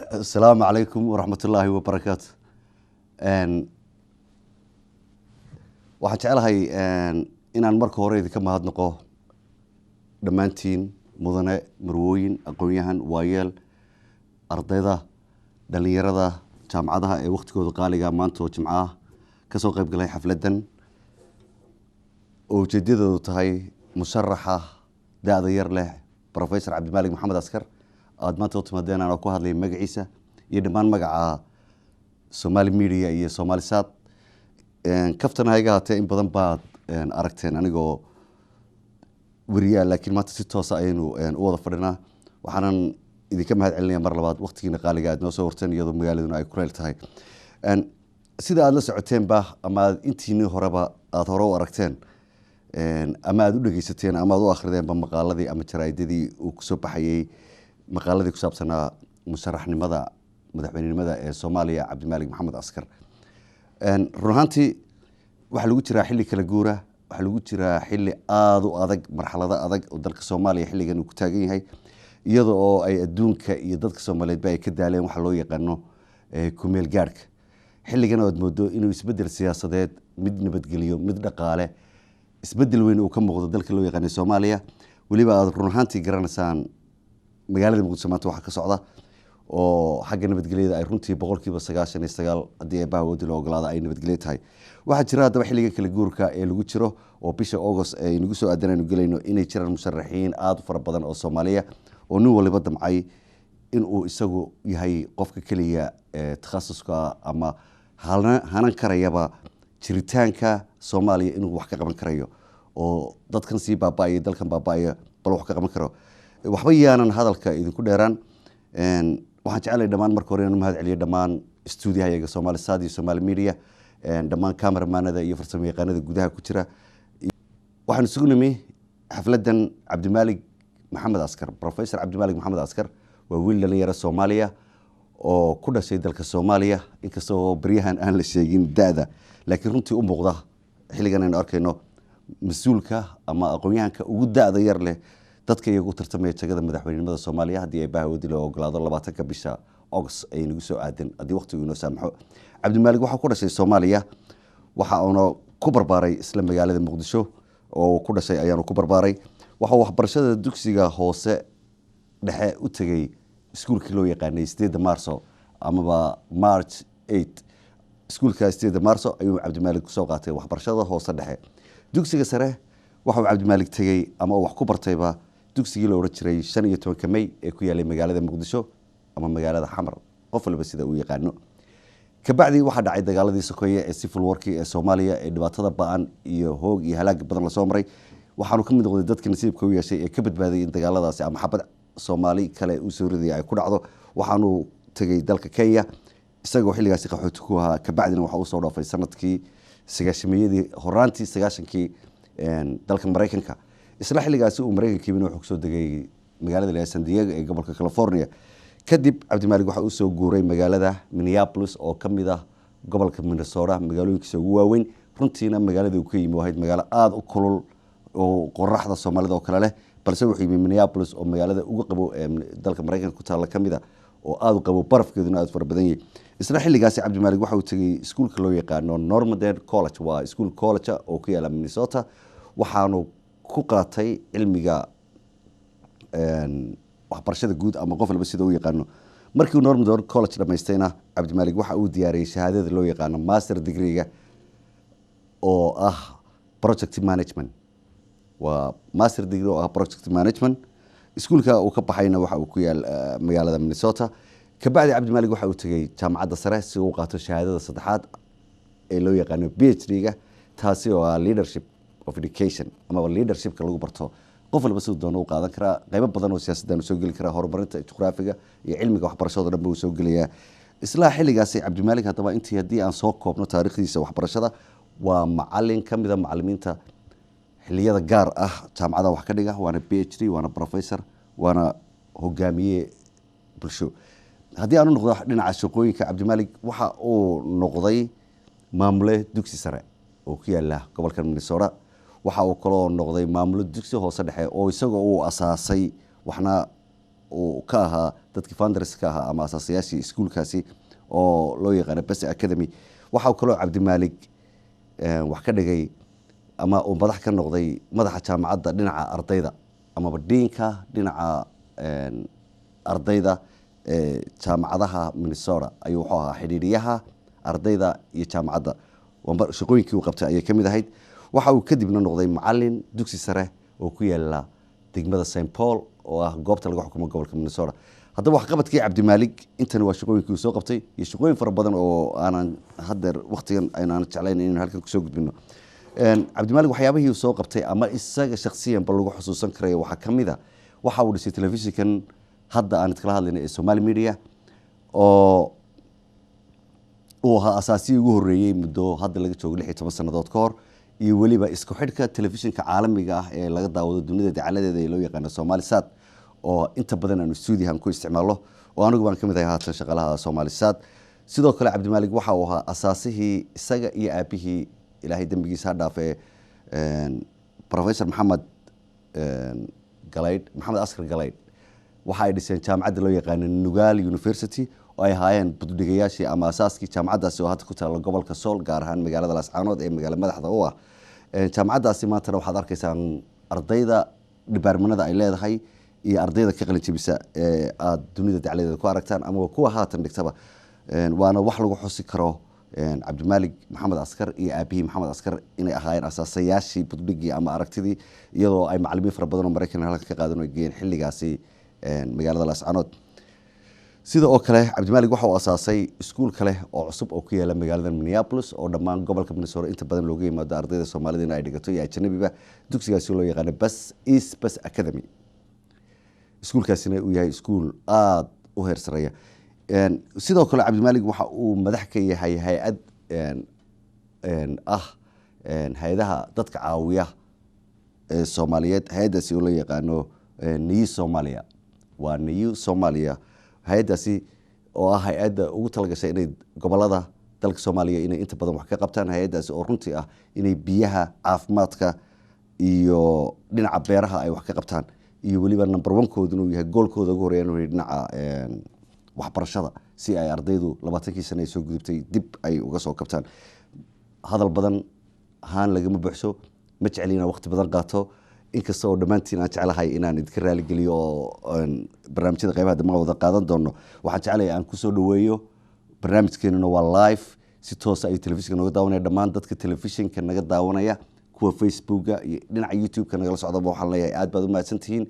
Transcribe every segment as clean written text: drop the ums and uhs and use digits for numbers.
السلام عليكم ورحمة الله وبركاته. أن waxaan jecelahay inaan marka hore idinka mahadnaqo dhammaantiin mudane marwooyin aqoon-yahan waayeel ardayda dhalinyarada jaamacadaha ee waqtigooda qaaliga maanta oo jimcaha ka soo qayb galay xafladan oo ujeedadoodu tahay musharaxa da'da yar leh Professor Cabdimaalig Maxamed Askar aad maanta u timaadeen aan ku hadlay magaciisa iyo dhammaan magaca Somali Media iyo Somali Sat kaftana hayga hatay in badan baad aragteen anigoo wariyaa laakiin maanta si toos ah aynu u wada fadhinaa waxaanan idinka mahad celinayaa mar labaad waqtigiina qaaliga aad noo soo horteen iyadoo magaaladuna ay kuleyl tahay sida aad la socoteen ba ama intiinii horeba aad hore u aragteen ama aad u dhageysateen ama aad u akhrideen ba maqaaladii ama jaraa'idadii uu ku soo baxayay maqaaladii ku saabsanaa musharaxnimada madaxweynenimada ee Soomaaliya Cabdimaalig Maxamed Askar run ahaantii waxa lagu jiraa xilli kala guura waxa lagu jiraa xilli aad u adag marxalada adag oo dalka Soomaaliya xilligan uu ku taagan yahay iyadoo oo ay adduunka iyo dadka Soomaaliyeed ay ka daaleen waxa loo yaqaano ku meel gaarka xilligan oo moodo inuu isbedel siyaasadeed mid nabadgeliyo mid dhaqaale isbedel weyn uu ka muuqdo dalka loo yaqaan Soomaaliya waliba aad run ahaantii garanaysaan magaalada Muqdisho maanta waxa ka socda oo xagga nabadgelyada ay runtii 99% hadii ay baawadi loo ogolaado ay nabadgelyo tahay waxa jira daba xilliga kala guurka ee lagu jiro oo bisha August ay nagu soo aadanayno galayno inay jiraan musharaxiin aad u fara badan oo Soomaaliya oo nin waliba damcay in uu isagu yahay qofka kaliya takhasuska ama hanan karayaba jiritaanka Soomaaliya inuu wax ka qaban karayo oo dadkan si baabaay dalkan baabaay bal wax ka qaban karo waxba yaanan hadalka idinku dheeraan waxaan jecelahay dhammaan marka hore inaan mahad celiyo dhammaan stuudiyaha Somali Sat iyo Somali Media dhammaan cameramanada iyo farsamayaqaanada gudaha ku jira waxaan isugu nimay xafladan Cabdimaalig Maxamed Askar Professor Cabdimaalig Maxamed Askar waa wiil dhalinyaro Soomaaliya oo ku dhashay dalka Soomaaliya inkastoo bariyahan aan la sheegin da'da laakiin runtii u muuqda xilligan aan arkayno mas'uulka ama aqoon-yahanka ugu da'da yar leh dadka iyagu tartamaya jagada madaxweynenimada Soomaaliya hadii ay baahawadi loo ogolaado 20 bisha August ay nagu soo aadan hadii waqtigu inoo saamaxo Cabdimaalig waxa ku dhashay Soomaaliya waxa uu ku barbaaray isla magaalada Muqdisho oo ku dhashay ayaan ku barbaaray waxa waxbarashada dugsiga hoose dhexe u tagay iskuulkii loo yaqaanay 8 Maarso ama March 8 iskuulka 8 Maarso ayuu Cabdimaalig ku soo qaatay waxbarashada hoose dhexe dugsiga sare waxa uu Cabdimaalig tagay ama wax ku bartayba dugsigii la oran jiray 15 May ee ku yaalay magaalada Muqdisho ama magaalada Xamar qof walba sida uu yaqaano ka bacdi waxa dhacay dagaaladii Sokoye ee civil war-kii ee Soomaaliya ee dhibaatada ba'an iyo hoog iyo halaag badan la soo maray waxaanu ka mid noqday dadka nasiibka u yeeshay ee ka badbaaday in dagaaladaasi ama xabad Soomaali kale u soo riday ay ku dhacdo waxaanu tagay dalka Kenya isagoo xilligaasi qaxooti ku ahaa ka bacdina waxa uu soo dhaafay sanadkii 90-yadii horaantii 90-kii dalka Mareykanka isla xilligaasi uu Mareykanka wuxuu soo degay magaalada San Diego ee gobolka California kadib Cabdimaalig waxa uu soo guuray magaalada Minneapolis oo kamid ah gobolka Minnesota magaalooyinka ugu waaweyn runtiina magaalada uu ka yimid wahayd magaalo aad u kulul oo qoraxda Soomaalida oo kale leh balse wuxuu yimid Minneapolis oo magaalada ugu qabo dalka Mareykanka ku taala kamid ah oo aad u qabo barafkeeduna aad fara badan yahay isla xilligaasi Cabdimaalig waxa uu tagay iskuulka loo yaqaano Normandy College waa iskuul college oo ku yaala Minnesota waxaanu ku qaatay cilmiga waxbarashada guud ama qof walba sida uu yaqaano markii uu Normandy College dhameystayna Cabdimaalig waxa uu diyaariyay shahaadada loo yaqaano master degree-ga oo ah project management waa master degree oo ah project management iskuulka uu ka baxayna waxa uu ku yaal magaalada Minnesota ka bacdi Cabdimaalig waxa uu tagay jaamacadda sare si uu qaato shahaadada saddexaad ee loo yaqaano PhD-ga taasi oo ah leadership of education ama leadership-ka lagu barto qof walba sidoo doono u qaadan kara qayb badan oo siyaasadda soo gali kara horumarinta juqraafiga iyo cilmiga waxbarashada dhanba uu soo galiyaa isla xilligaasi Cabdimaalig hadaba intii hadii aan soo koobno taariikhdiisa waxbarashada waa macallin kamid ah macallimiinta xilliyada gaar ah jaamacada wax ka dhiga waana PhD waana professor waana hogaamiye bulsho hadii aanu noqdo dhinaca shaqooyinka Cabdimaalig waxa uu noqday maamule dugsi sare oo ku yaala gobolka Minnesota waxa uu kaloo noqday maamulo dugsi hoose dhexe oo isagoo uu asaasay waxna uu ka ahaa dadkii founders ka ahaa ama asaasayaashii iskuulkaasi oo loo yaqaano Best Academy. waxa kaloo Cabdimaalig wax ka dhigay ama uu madax ka noqday madaxa jaamacadda dhinaca ardayda ama diinka dhinaca ardayda jaamacadaha Minnesota ayuu wuxuu ahaa xidhiidhiyaha ardayda iyo jaamacadda shaqooyinkii uu qabtay ayay kamid ahayd. waxa uu kadibna noqday macallin dugsi sare oo ku yaala degmada St Paul oo ah goobta laga xukumo gobolka Minnesota. haddaba wax qabadkii Cabdimaalig intan waa shaqooyinkii uu soo qabtay iyo shaqooyin fara badan oo aanan hadda waqtigan aynaan jeclayn in halkan ku soo gudbino. Cabdimaalig waxyaabihii uu soo qabtay ama isaga shakhsiyan bal lagu xusuusan karay waxa kamida waxa uu dhisay telefishinkan hadda aan kala hadlaynay ee Somali Media oo uu ahaa asaasii ugu horeeyay muddo hadda laga joogo 16 sanadood ka hor iyo waliba isku xidhka telefishinka caalamiga ah ee laga daawado dunida dacaladeeda ee loo yaqaan Somalisat oo inta badan aan stuudiyahan ku isticmaalo oo anigu baan kamid ahay haatan shaqalaha Somalisat. sidoo kale Cabdimaalig waxa uu ahaa asaasihii isaga iyo aabihii ilaahay dambigiisa ha dhaafay Professor Maxamed Askar Galayd waxa ay dhiseen jaamacadda loo yaqaan Nugaal University oo ay haayeen buddigayaashii ama asaaskii jaamacaddaasi oo hadda ku taala gobolka Sool gaar ahaan magaalada Laascaanood ee magaalada madaxda u ah. jaamacaddaasi maanta waxaad arkaysaan ardayda departmentada ay leedahay iyo ardayda ka qalin jabisa ee aad dunida dacaladeeda ku aragtaan ama kuwa haatan dhigtaba waana wax lagu xusi karo Cabdimaalig Maxamed Askar iyo aabihii Maxamed Askar inay ahaayeen asaasayaashii buddigii ama aragtidii iyadoo ay macallimiin fara badan oo Mareykan halka ka qaadan oo geeyeen xilligaasi magaalada Laascaanood. sida oo kale Cabdimaalig waxa uu asaasay iskuul kale oo cusub oo ku yaala magaalada Minneapolis oo dhammaan gobolka Minnesota inta badan looga yimaado ardayda Soomaalida ay dhigato iyo ajnabiba. dugsigaasi loo yaqaan Best Academy. iskuulkaasina uu yahay iskuul aad u heer sareeya. sidoo kale Cabdimaalig waxa uu madax ka yahay hay'ad hay'adaha dadka caawiya ee Soomaaliyeed. hay'adaasi oo loo yaqaano New Somalia waa New Somalia. hay'adaasi oo ah hay'adda ugu talagashay inay gobolada dalka Soomaaliya inay inta badan wax ka qabtaan. hay'adaasi oo runtii ah inay biyaha caafimaadka iyo dhinaca beeraha ay wax ka qabtaan iyo waliba number 1 koodu inuu yahay goolkooda ugu horeeyay inuu dhinaca waxbarashada si ay ardaydu 20 sano soo gudubtay dib ay uga soo kabtaan. hadal badan ahaan lagama buuxso ma jeclina waqti badan qaato inkastoo dhamaantiin aan jeclahay inaan idinka raali geliyo barnaamijyada qaybaha dama wada qaadan doono. waxaan jeclahay aan ku soo dhaweeyo barnaamijkeenuna waa live si toos ah ay telefishinka naga daawanaya dhammaan dadka telefishinka naga daawanaya kuwa Facebooka iyo dhinaca YouTube-ka nagala socda waxaan leeyahay aad baad u mahadsantihiin.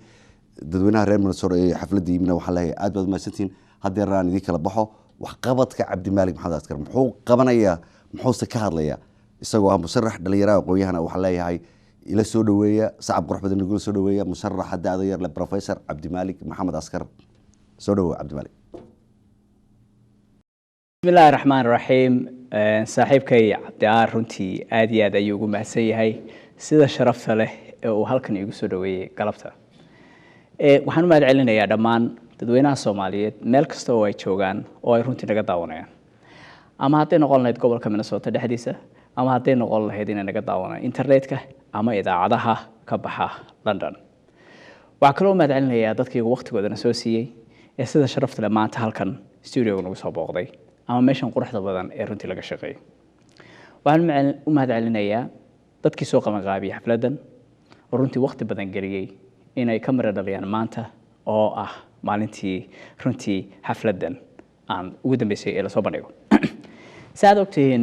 dadweynaha reer Minnesota ee xafladda yimina waxaan leeyahay aad baad u mahadsantihiin. haddii aan idin kala baxo wax qabadka Cabdimaalig Maxamed Askar muxuu qabanayaa muxuu ka hadlayaa isagoo ah musharax dhalinyarada aqoon-yahana waxaan leeyahay ila soo dhaweeya sacab qurux badan nagu soo dhaweeya musharaxa da'da yar leh Professor Cabdimaalig Maxamed Askar. soo dhaweeya Cabdimaalig. bismillaahi raxmaani raxiim. saaxiibkay Cabdiaar runtii aad iyo aad ayuu ugu mahadsan yahay sida sharafta leh ee uu halkan igu soo dhaweeyay galabta. waxaan u mahad celinayaa dhammaan dadweynaha Soomaaliyeed meel kasta oo ay joogaan oo ay runtii naga daawanayaan ama hadday noqon lahayd gobolka Minnesota dhexdiisa ama hadday noqon lahayd inay naga daawanayaan internetka ama idaacadaha ka baxa London. waxaan kaloo mahad celinayaa dadkii waqtigoodana soo siiyay ee sida sharafta leh maanta halkan studio-ga nagu soo booqday ama meeshan quruxda badan ee runtii laga shaqeeyay. waxaan u mahad celinayaa dadkii soo qabanqaabiyay xafladan oo runtii waqti badan geliyay inay ka mara dhaliyaan maanta oo ah maalintii runtii xafladan aan ugu dambeysay ee la soo bandhigo. saad ogtiin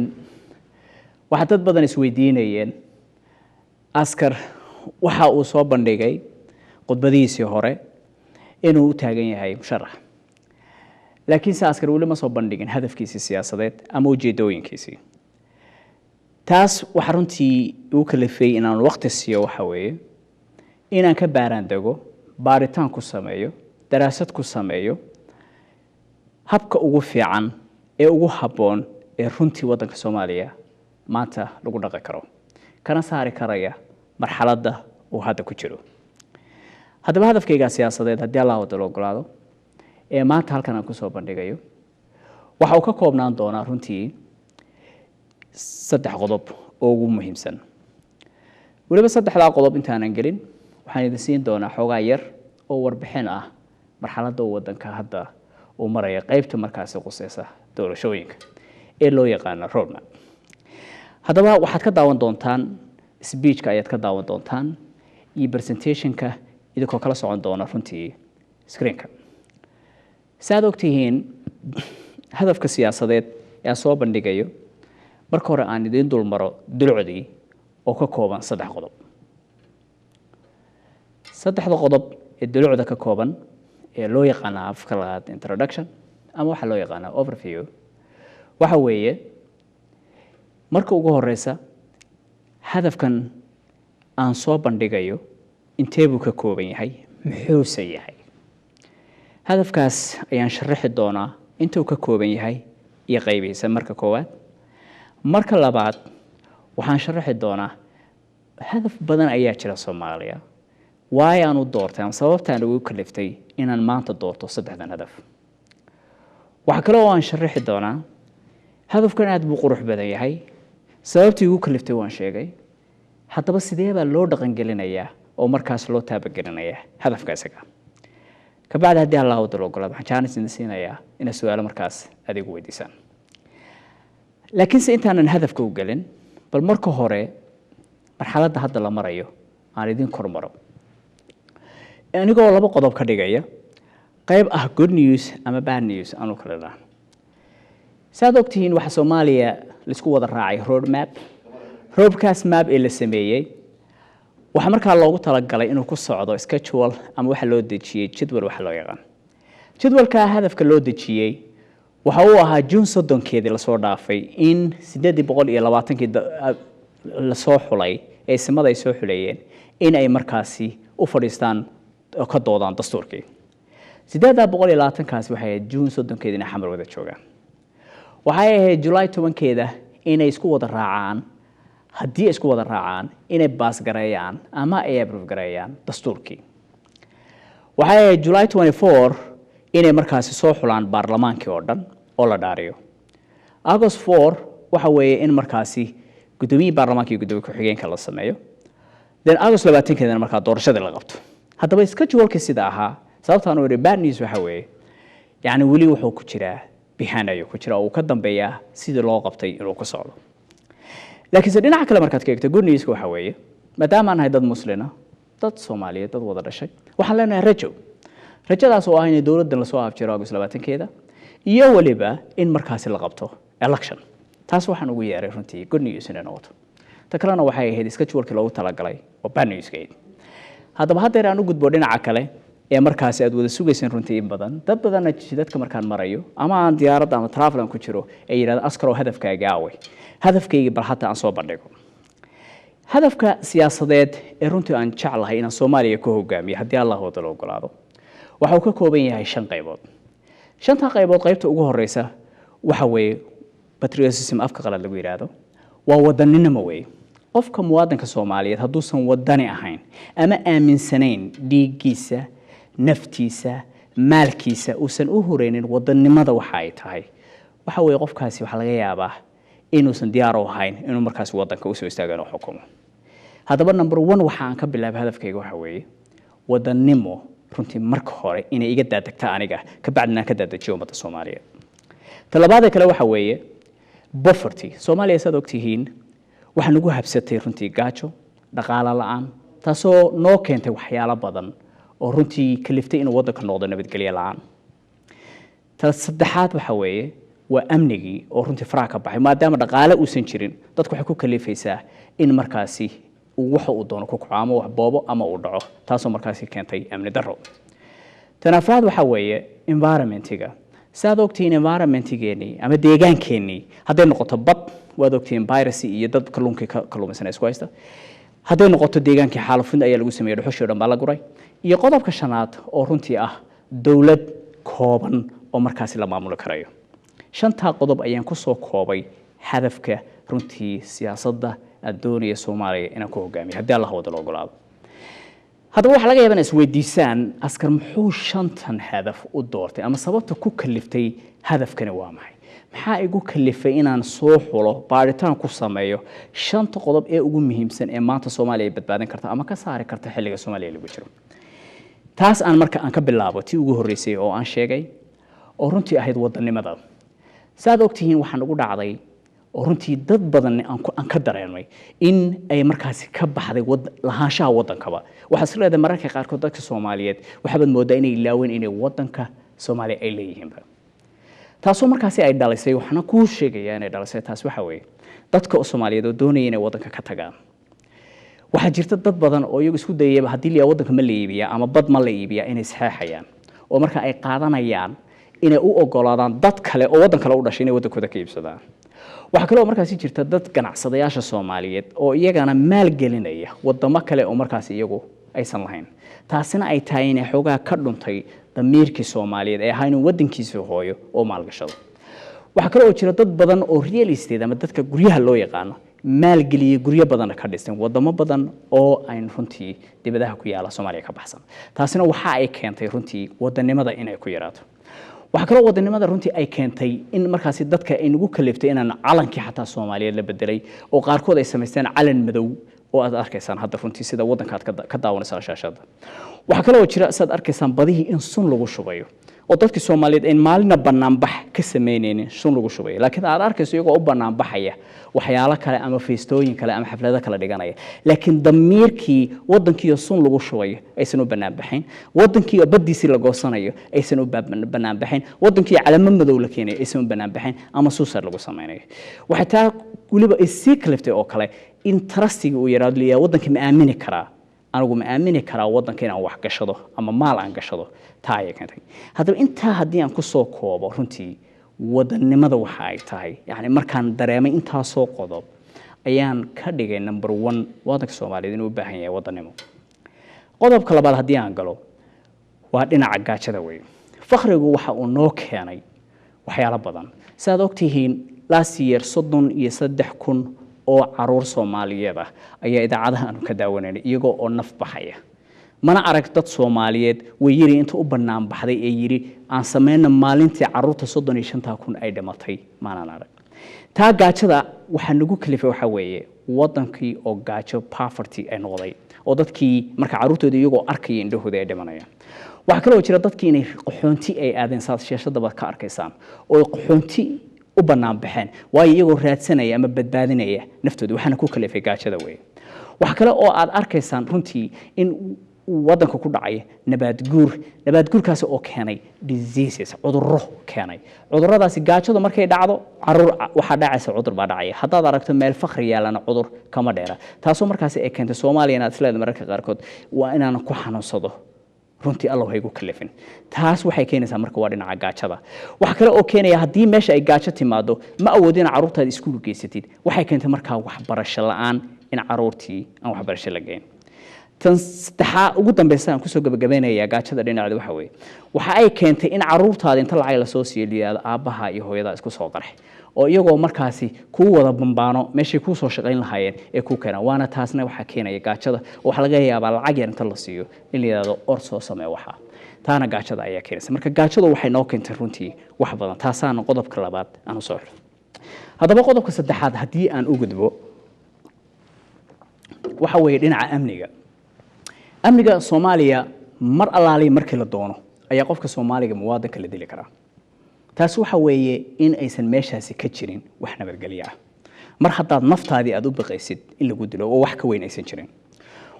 waxa dad badan isweydiinayeen Askar waxa uu soo bandhigay khudbadiisii hore inuu u taagan yahay musharax laakiin Askar wali ma soo bandhigin hadafkiisa siyaasadeed ama ujeedooyinkiisa. taas waxa runtii uu kalifay inaan waqti siiyo waxa weeye inaan ka baaraan dago baaritaan ku sameeyo daraasad ku sameeyo habka ugu fiican ee ugu habboon ee runtii waddanka Soomaaliya maanta lagu dhaqi karo kana saari karaya marxaladda uu hadda ku jiro. haddaba hadafkayga siyaasadeed haddii Allah wada ogolaado ee maanta halkan aan ku soo bandhigayo waxa uu ka koobnaan doonaa runtii 3 qodob oo ugu muhiimsan. waliba 3 qodob intaanan gelin waxaan idin siin doonaa xogaa yar oo warbixin ah marxaladda waddanka hadda uu maraya qaybta markaasi quseysa doorashooyinka ee loo yaqaano roadmap. haddaba waxaad ka daawan doontaan speechka ayaad ka daawan doontaan iyo presentationka idinkoo kala socon doona runtii screenka. saad ogtihiin hadafka siyaasadeed ee soo bandhigayo marka hore aan idin dul maro dulucdii oo ka kooban 3 qodob. 3 qodob ee dulucda ka kooban ee loo yaqaan afka labaad introduction ama waxa loo yaqaan overview waxa weeye marka ugu horeysa hadafkan aan soo bandhigayo intee buu ka kooban yahay muxuu yahay. hadafkaas ayaan sharaxi doonaa intuu ka kooban yahay iyo qaybihiisa marka koowaad. marka labaad waxaan sharaxi doonaa hadaf badan ayaa jira Soomaaliya waay aan u doortay ama sababtaan ugu kaliftay inaan maanta doorto 3 hadaf. waxa kale oo aan sharaxi doonaa hadafkan aad buu qurux badan yahay sababtii ugu kaliftay waan sheegay. haddaba sidee baa loo dhaqan gelinayaa oo markaas loo taabagelinayaa hadafka isaga. kabacdi haddii Allah u daloogolaad waxaan chance idin siinayaa in su'aalo markaas adigu weydiisaan. laakiin se intaanan hadafka u galin bal marka hore marxaladda hadda la marayo aan idin kormaro anigoo 2 qodob ka dhigaya qayb ah good news ama bad news aanu kala dhahan. saad ogtihiin waxa Soomaaliya la isku wada raacay roadkaas map ee la sameeyay waxa markaa loogu talagalay inuu ku socdo schedule ama waxa loo dejiyay jadwal waxa loo yaqaan. jadwalka hadafka loo dejiyay waxa uu ahaa June 30keedii la soo dhaafay in 820kii la soo xulay ee simada ay soo xulayeen in ay markaasi u fadhiistaan oo ka doodaan dastuurkii. 820kaas waxay June 30keedina xamar wada joogaan. waxay ahayd July 10keeda inay isku wada raacaan haddii isku wada raacaan inay baas gareeyaan ama ay approve gareeyaan dastuurkii. waxay ahayd July 24 inay markaasi soo xulaan baarlamaankii oo dhan oo la dhaariyo. August 4 waxa weeye in markaasi gudoomiye baarlamaanka iyo gudoomiye ku-xigeenka la sameeyo. then August 20keedana markaa doorashada la qabto. haddaba schedule-ka sida ahaa sababtaan oo bad news waxa weeye yani wali wuxuu ku jiraa behind ayuu ku jiraa oo ka dambeeya sidii loo qabtay inuu ku socdo. laakiin se dhinaca kale markaad ka eegto good news waxa weeye maadaama aan ahay dad muslina dad Soomaaliyeed dad wada dhashay waxaan leenahay rajadaas oo ah in dawladda la soo afjiro August 20keeda iyo waliba in markaasi la qabto election. taas waxaan ugu yeeray runtii good news inay noqoto. ta kalena waxay ahayd schedule-kii loogu talagalay oo bad news-keed. haddaba hadda aan u gudbo dhinaca kale ee markaasi aad wada sugayseen runtii in badan dad badan dadka markaan marayo ama aan diyaarad ama travel ku jiro ay yiraahdaan askaro hadafkaaga aaway hadafkayga bal hata aan soo bandhigo. hadafka siyaasadeed ee runtii aan jeclahay inaan Soomaaliya ku hogaamiyo haddii Allah wada loo ogolaado waxa uu ka kooban yahay 5 qaybood. 5 qaybood qaybta ugu horeysa waxa weeye patriotism afka qalad lagu yiraahdo waa wadaninimo weeye. qofka muwaadinka Soomaaliyeed hadduusan wadani ahayn ama aaminsanayn dhiiggiisa naftiisa maalkiisa uusan u horeynin wadanimada waxa ay tahay waxa weeye qofkaasi waxa laga yaabaa inuusan diyaar u ahayn inuu markaas wadanka u soo istaago xukumo. haddaba number 1 waxa aan ka bilaabay hadafkayga waxa weeye wadanimo runtii marka hore inay iga daadagta aniga ka bacdina ka daadajiyo ummadda Soomaaliyeed. talabaad kale waxa weeye poverty. Soomaaliya sad ogtihiin waxa nagu habsatay runtii gaajo dhaqaale la'aan taasoo noo keentay waxyaalo badan oo runtii kaliftay in waddanka noqdo nabadgelyo la'aan. saddexaad waxa weeye waa amnigii oo runtii faraha ka baxay maadaama dhaqaale uusan jirin dadku waxay ku kalifaysaa in markaasi waxa uu doono ku kaco ama wax boobo ama uu dhaco taasoo markaasi keentay amni darro. tanaafad waxa weeye environmentiga. saad ogtiin environmentigeeni ama deegaankeeni hadday noqoto bad waad ogtiin piracy iyo dad kalluunka kalluumaysanay isku haysta. hadday noqoto deegaankii xaalufin ayaa lagu sameeyay dhuxushii dhan baa la guray. iyo qodobka shanaad oo runtii ah dawlad kooban oo markaasi la maamuli karayo. 5 qodob ayaan ku soo koobay hadafka runtii siyaasadda adduunka Soomaaliya inaan ku hogaamiyo haddii Allah wada loo ogolaado. haddaba waxa laga yaabaa is weydiisaan askar muxuu 5 hadaf u doortay ama sababta ku kaliftay hadafkani waa maxay maxaa igu kalifay inaan soo xulo baaritaan ku sameeyo 5 qodob ee ugu muhiimsan ee maanta Soomaaliya badbaadin karta ama ka saari karta xilliga Soomaaliya lagu jiro. taas aan marka aan ka bilaabo tii ugu horreysay oo aan sheegay oo runtii ahayd wadannimada saad ogtihiin waxaan ugu dhacday oo runtii dad badan aan ka dareemay in ay markaasi ka baxday lahaanshaha waddankaba waxaa is leedahay mararka qaarkood dadka Soomaaliyeed waxaad moodaa inay ilaaween inay waddanka Soomaaliya ay leeyihiinba taasoo markaasi ay dhalisay waxna ku sheegaya inay dhalisay taas waxa weeye dadka Soomaaliyeed oo doonaya inay waddanka ka tagaan waxaa jirta dad badan oo iyagu isku dayayba haddii la waddanka ma la iibiyaa ama bad ma la iibiyaa inay saxeexayaan oo marka ay qaadanayaan inay u ogolaadaan dad kale oo waddan kale u dhashay inay waddankooda ka iibsadaan waxa kale oo markaasi jirta dad ganacsadayaasha Soomaaliyeed oo iyagana maal gelinaya waddamo kale oo markaasi iyagu aysan lahayn taasina ay tahay inay xogaa ka dhuntay damiirkii Soomaaliyeed ee ahaa inuu waddankiisa hooyo oo maalgashado waxa kale oo jira dad badan oo real estate ama dadka guryaha loo yaqaan maalgeliye guryo badan ka dhisteen wadamo badan oo ay runtii dibadaha ku yaala Soomaaliya ka baxsan taasina waxa ay keentay runtii wadannimada inay ku yaraato waxa kale oo wadannimada runtii ay keentay in markaasi dadka ay nagu kaliftay inaan calankii xataa Soomaaliyeed la bedelay oo qaarkood ay sameysteen calan madow oo aad arkaysaan hadda runtii sida waddanka ka daawanaysa shaashada waxa kale oo jira saad arkaysaan badihii in sun lagu shubayo oo dadka Soomaaliyeed in maalina banaanbax ka sameeyeen sun lagu shubayo laakiin aad arkayso iyagoo u banaanbaxaya waxyaalo kale ama feestooyin kale ama xaflado kale dhiganaya laakiin damiirkii waddankii sun lagu shubayo aysan u banaanbaxayn waddankii badiisi la goosanayo aysan u banaanbaxayn waddankii calamo madow la keenay aysan u banaanbaxayn ama suusar lagu sameeyo waxa taa waliba isii kaliftay oo kale in trustiga uu yiraahdo liya waddanka ma aamini karaa anigu ma aamini karaa waddanka inaan wax gashado ama maal aan gashado taay keentay haddaba intaa haddii aan ku soo koobo runtii wadannimada waxa ay tahay yani markaan dareemay intaa soo qodob ayaan ka dhigay number 1 waddanka Soomaaliyeed inuu u baahan yahay wadannimo qodobka labaad haddii aan galo waa dhinaca gaajada weey fakhrigu waxa uu noo keenay waxyaalo badan saad ogtihiin last year 33,000 oo caruur Soomaaliyeed ah ayaa idaacadaha aanu ka daawanay iyagoo oo naf baxaya mana arag dad Soomaaliyeed way yiri inta u banaan baxday ee yiri aan sameeyna maalintii caruurta 35,000 ay dhimatay maana arag taa gaajada waxa nagu kalifay waxa weeye waddankii oo gaajo poverty ay noqday oo dadkii marka caruurtooda iyagoo arkay indhahooda ay dhimanayaan waxa kale oo jira dadkii inay qaxoonti ay aadeen shaashadaba ka arkaysaan oo qaxoonti u banaan baxeen way iyagoo raadsanaya ama badbaadinaya naftooda waxana ku kalifay gaajada weey waxa kale oo aad arkaysaan runtii in waddanka ku dhacay nabaad guurkaas oo keenay diseases cudurro keenay cudurradaasi gaajada markay dhacdo caruur waxa dhacaysa cudur baa dhacay haddaad aragto meel fakhri yaalana cudur kama dheera taasoo markaasi ay keentay Soomaaliya inaad isleedahay mararka qaarkood waa inaan ku xanuunsado runtii Allah haygu kalifin taas waxay keenaysaa marka waa dhinaca gaajada waxa kale oo keenaya haddii meesha ay gaajo timaado ma awoodina caruurtaada iskuul geysatid waxay keentay marka waxbarasho la'aan in caruurtii aan waxbarasho la geyn tan saddexaa ugu dambaysa aan ku soo gabagabeynaya gaajada dhinaceeda waxa ay keentay in caruurtaada inta lacag la soo siiyay aabaha iyo hooyada isku soo qarxay oo iyagoo markaasi ku wada bambaano meeshii ku soo shaqayn lahaayeen ee ku keenay waana taasna waxa keenaya gaajada waxa laga yaabaa lacag yar inta la siiyo in la yiraahdo or soo sameeyo waxa taana gaajada ayaa keenaysa marka gaajadu waxay noo keentay runtii wax badan taasana qodobka labaad aan soo xiro hadaba qodobka saddexaad haddii aan u gudbo waxa weeye dhinaca amniga Soomaaliya mar alaali markii la doono ayaa qofka Soomaaliga muwaadinka la dili karaa taas waxa weeye in aysan meeshaasi ka jirin wax nabadgelyo ah mar haddaad naftaadii aad u baqaysid in lagu dilo oo wax ka weyn aysan jirin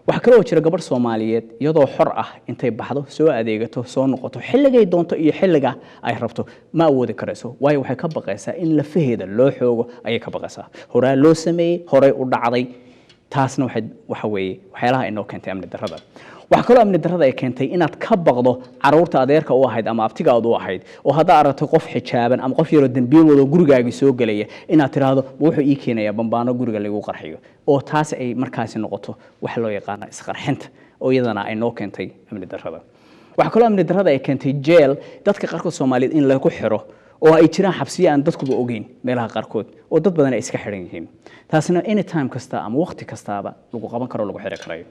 waxa kale oo jira gabar Soomaaliyeed iyadoo xor ah intay baxdo soo adeegato soo noqoto xilligay doonto iyo xilliga ay rabto ma awoodi karayso waayo waxay ka baqaysaa in la faheeda loo xoogo ayay ka baqaysaa horaa loo sameeyay horay u dhacday taasna waxa weeye waxyaalaha inoo keentay amni darrada waxa kale oo amni darrada ay keentay inaad ka baqdo caruurta adeerka u ahayd ama abtiga u ahayd oo hadda aragto qof xijaaban ama qof yaro dambiil wado gurigaaga soo galaya inaad tiraahdo wuxuu ii keenaya bambaano guriga lagu qarxiyo oo taas ay markaasi noqoto wax loo yaqaan isqarxinta oo iyadana ay noo keentay amni darrada waxa kale oo amni darrada ay keentay jail dadka qaarkood Soomaaliyeed in lagu xiro oo ay jiraan xabsiyo aan dadku ogeyn meelaha qaarkood oo dad badan ay iska xiran yihiin taasina anytime kasta ama waqti kastaaba lagu qaban karo lagu xiri karayo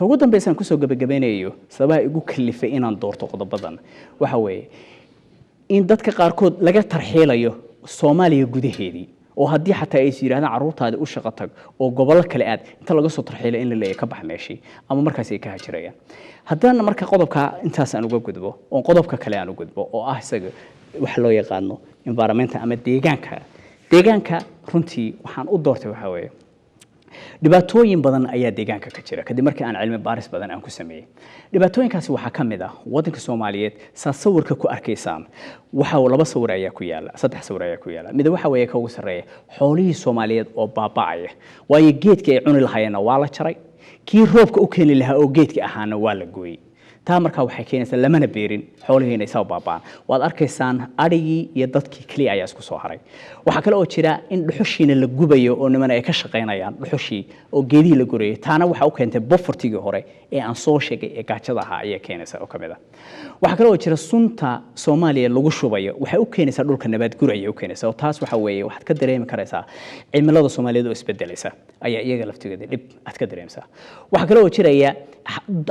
ugu dambaysan ku soo gabagabeynayo sabaha igu kalifay inaan doorto qodobadan waxa weeye in dadka qaarkood laga tarxiilayo Soomaaliya gudaheedii oo haddii xataa ay yiraahdaan caruurtaada u shaqo tag oo gobol kale aad inta laga soo tarxiilay in la leeyahay ka bax meeshii ama markaas ay ka hajirayaan haddana marka qodobka intaas aan uga gudbo oo qodobka kale aan u gudbo oo ah isaga wax loo yaqaano environment ama deegaanka runtii waxaan u doortay waxa weeye dhibaatooyin badan ayaa deegaanka ka jira kadib markii aan cilmi baaris badan aan ku sameeyay dhibaatooyinkaasi waxaa ka mid ah wadanka Soomaaliyeed sawirka ku arkaysaan waxa laba sawir ayaa ku yaala saddex sawir ayaa ku yaala mid waxa weeye ka ugu sareeya xoolihii Soomaaliyeed oo baaba'aya waayo geedka ay cuni lahaayeen waa la jaray kii roobka u keeni lahaa oo geedka ahaana waa la gooyay taa markaa waxay keenaysaa lamana beerin xoolihiina ay soo baabaan waad arkaysaan arigii iyo dadkii kaliya ayaa isku soo haray waxa kale oo jira in dhuxushiina la gubayo oo niman ay ka shaqeynayaan dhuxushii oo geedii la guriyay taana waxa uu keentay bofortigii hore ee aan soo sheegay ee gaajada ahaa ayaa keenaysa oo kamid ah waxa kale oo jira sunta Soomaaliya lagu shubayo waxay u keenaysaa dhulka nabaad guraya u keenaysaa oo taas waxa weeye waxaad ka dareemi karaysaa cimilada Soomaaliyeed oo isbedelaysa ayaa iyaga laftigeeda dib aad ka dareemsaa waxa kale oo jiraya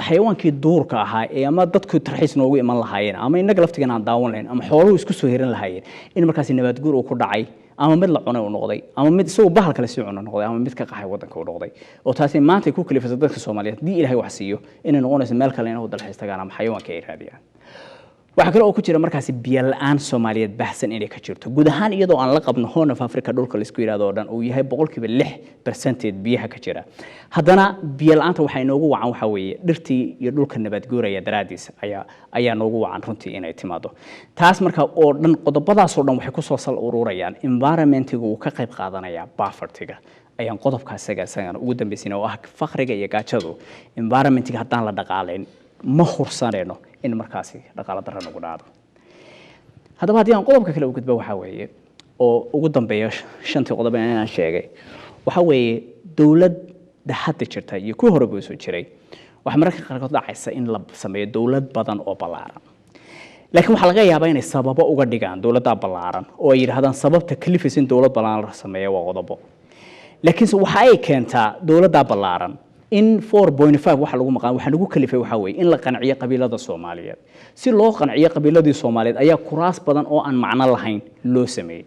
xayawaankii duurka ahaa ama dadku tarxiis noogu iman lahaayeen ama inaga laftigeena aan daawan lahayn ama xooluhu isku soo hiran lahaayeen in markaas nabaad guur uu ku dhacay ama mid la cunay uu noqday ama mid soo bahal kale si cunay noqday ama mid ka qaxay wadanka uu noqday oo taasi maanta ku kalifaysa dadka Soomaaliyeed dii Ilaahay wax siiyo inay noqonayso meel kale inuu dalxiis tagaan ama xayawaanka ay raadiyaan waxa kale oo ku jira markaas biyo la'aan Soomaaliyeed baxsan inay ka jirto guud ahaan iyadoo aan la qabno Horn of Africa dhulka la isku yiraahdo oo dhan uu yahay 6% biyaha ka jira haddana biyo la'aanta waxa inoogu wacan waxa weeye dhirtii iyo dhulka nabaad guuraya daraadiis ayaa noogu wacan runtii inay timaado taas marka oo dhan qodobadaas oo dhan waxay ku soo sal ururayaan environmentigu uu ka qayb qaadanaya buffertiga ayaan qodobkaas isaga ugu dambeysina oo ah faqriga iyo gaajadu environmentiga haddaan la dhaqaaleyn ma hursanayno in markaasi dhaqaale darro nagu dhacdo haddaba haddii aan qodobka kale u gudbo waxa weeye oo ugu dambeeya shantii qodob ee aan sheegay waxa weeye dawladda hadda jirta iyo ku hore buu soo jiray waxa mararka qaarkood dhacaysa in la sameeyo dawlad badan oo ballaaran laakiin waxa laga yaabaa inay sababo uga dhigaan dawladda ballaaran oo ay yiraahdaan sababta kalifaysa in dawlad ballaaran la sameeyo waa qodobo laakiin waxa ay keentaa dawladda ballaaran in 4.5 waxa lagu maqaan waxa lagu kalifay waxa weeye in la qanciyo qabiilada Soomaaliyeed si loo qanciyo qabiiladii Soomaaliyeed ayaa kuraas badan oo aan macno lahayn loo sameeyay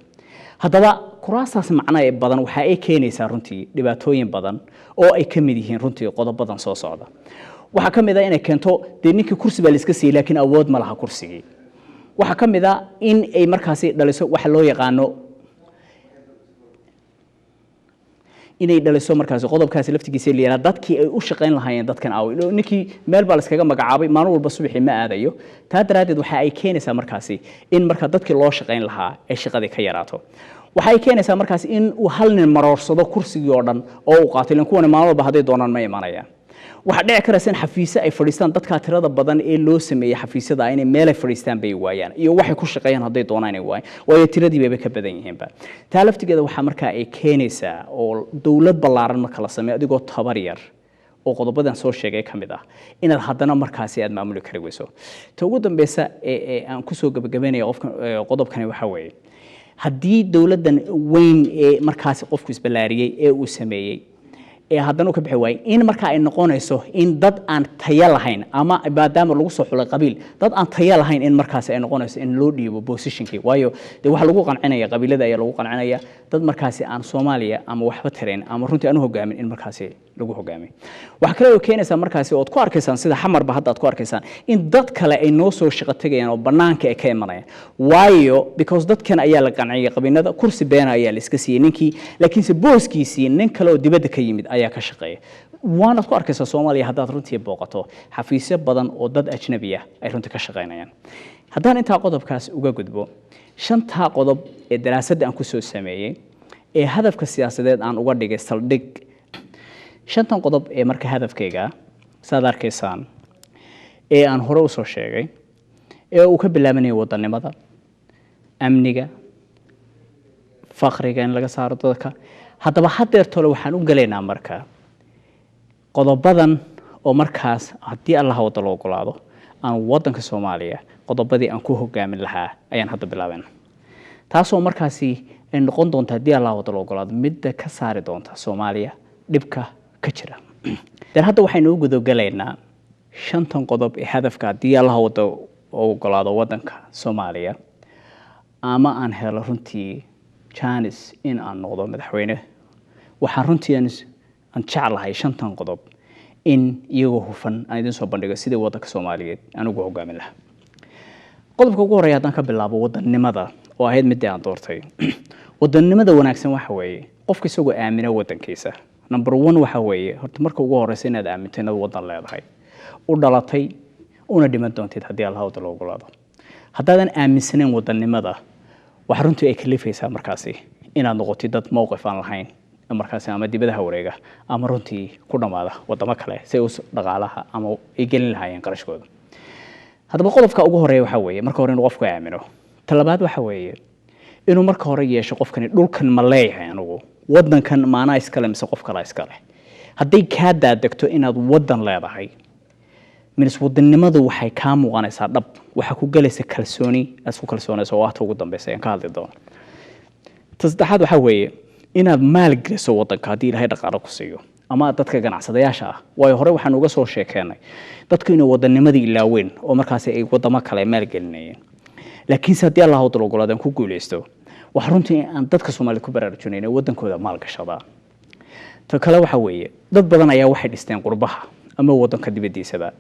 haddaba kuraasaas macno badan waxa ay keenaysaa runtii dhibaatooyin badan oo ay ka mid yihiin runtii qodobadan soo socda waxa ka mid ah inay keento ninkii kursi baa la iska siiyay laakiin awood ma laha kursigii waxa ka mid ah in ay markaasi dhaliso waxa loo yaqaano inay dhaliso markaas qodobkaasi laftigiisa leeyahay dadkii ay u shaqeyn lahaayeen dadkan aawil ninkii meel baa la iskaga magacaabay maalin walba subaxii ma aadayo taa daraadeed waxa ay keenaysaa markaasi in marka dadkii loo shaqeyn lahaa ay shaqadii ka yaraato waxa ay keenaysaa markaasi in uu hal nin maroorsado kursigii oo dhan oo uu qaato in kuwana maalin walba haday doonaan ma imanayaan waxa dhici karaysa in xafiisyo ay fadhiistaan dadka tirada badan ee loo sameeyay xafiisyada inay meel ay fadhiistaan bay waayaan iyo waxay ku shaqeeyaan haday doonaan inay waayaan way tiradii bay ka badan yihiinba taa laftigeeda waxa marka ay keenaysaa oo dawlad ballaaran marka la sameeyo adigoo tabar yar oo qodobadan soo sheegay kamid ah inaad haddana markaasi aad maamuli kari weyso ta ugu dambeysa ee aan ku soo gabagabeynaya qodobkani waxa weeye haddii dawladdan weyn ee markaasi qofku isbalaariyay ee uu sameeyay ee haddana ka bixi waay in marka ay noqonayso in dad aan tayo lahayn ama maadaama lagu soo xulay qabiil dad aan tayo lahayn in markaas ay noqonayso in loo dhiibo positionkii waayo waxa lagu qancinaya qabiilada ayaa lagu qancinaya dad markaasi aan Soomaaliya ama waxba tareen ama runtii aan hogaamin in markaasi lagu hogaamiyo waxa kale oo keenaysa markaasi oo ku arkaysaan sida xamarba hadda aad ku arkaysaan in dad kale ay noo soo shaqo tagayaan oo banaanka ay ka imanayaan waayo because dadkan ayaa la qanciyay qabiilada kursi beena ayaa la iska siiyay ninkii laakiin se booskiisii nin kale oo dibadda ka yimid ayaa ka shaqeeya waana ku arkaysaa Soomaaliya haddaad runtii booqato xafiisyo badan oo dad ajnabi ah ay runtii ka shaqeynayaan haddaan intaa qodobkaas uga gudbo shanta qodob ee daraasadda aan ku soo sameeyay ee hadafka siyaasadeed aan uga dhigay saldhig shantan qodob ee marka hadafkayga saad arkaysaan ee aan hore u soo sheegay ee uu ka bilaabanayo wadannimada amniga faqriga in laga saaro dadka haddaba hadeertole waxaan u galaynaa marka qodobadan oo markaas haddii Allah wada loo ogolaado aan wadanka Soomaaliya qodobadii aan ku hogaamin lahaa ayaan hadda bilaabayna taasoo markaasi ay noqon doonto haddii Allah wada loo ogolaado mid ka saari doonta Soomaaliya dhibka ka jira hadda waxaynu u gudogalaynaa shantan qodob ee hadafka haddii Allah wada ogolaado wadanka Soomaaliya ama aan helo runtii chance in aan noqdo madaxweyne waxaan runtii aan jeclahay shantan qodob in iyagoo hufan aan idin soo bandhigo sidii waddanka Soomaaliyeed aan ugu hogaamin lahaa qodobka ugu horeeya haddaan ka bilaabo wadannimada oo ahayd mid aan doortay wadannimada wanaagsan waxa weeye qofka isagoo aamina waddankiisa number 1 waxa weeye horta marka ugu horeysa inaad aaminto inaad waddan leedahay u dhalatay una dhiman doontid haddii Allah wada loo ogolaado haddaadan aaminsaneyn wadannimada waxa runtii ay kalifaysaa markaasi inaad noqotid dad mowqif aan lahayn markaasi ama dibadaha wareega ama runtii ku dhamaada wadamo kale si uu dhaqaalaha ama ay gelin lahaayeen qarashkooda haddaba qodobka ugu horeeya waxa weeye marka hore inuu qofku aamino talabaad waxa weeye inuu marka hore yeesho qofkani dhulkan ma leeyahay anigu waddankan maana iskale mise qof kale iskale haddii ka daadegto inaad waddan leedahay minis wadannimadu waxay ka muuqanaysaa dhab waxa ku galaysa kalsooni isku kalsoonayso waata ugu dambeysay aan ka hadli doono tasaddexaad waxa weeye inaad maal geliso waddanka haddii Ilaahay dhaqaale ku siiyo ama dadka ganacsadayaasha ah way hore waxaan uga soo sheekeynay dadku inay wadannimadii ilaaween oo markaas ay wadamo kale maal gelinayeen laakiin haddii Allah uu ogolaado ku guuleysto wax runtii aan dadka Soomaaliyeed ku baraarujinayna waddankooda maal gashada ta kale waxa weeye dad badan ayaa waxay dhisteen qurbaha ama waddanka dibadiisaba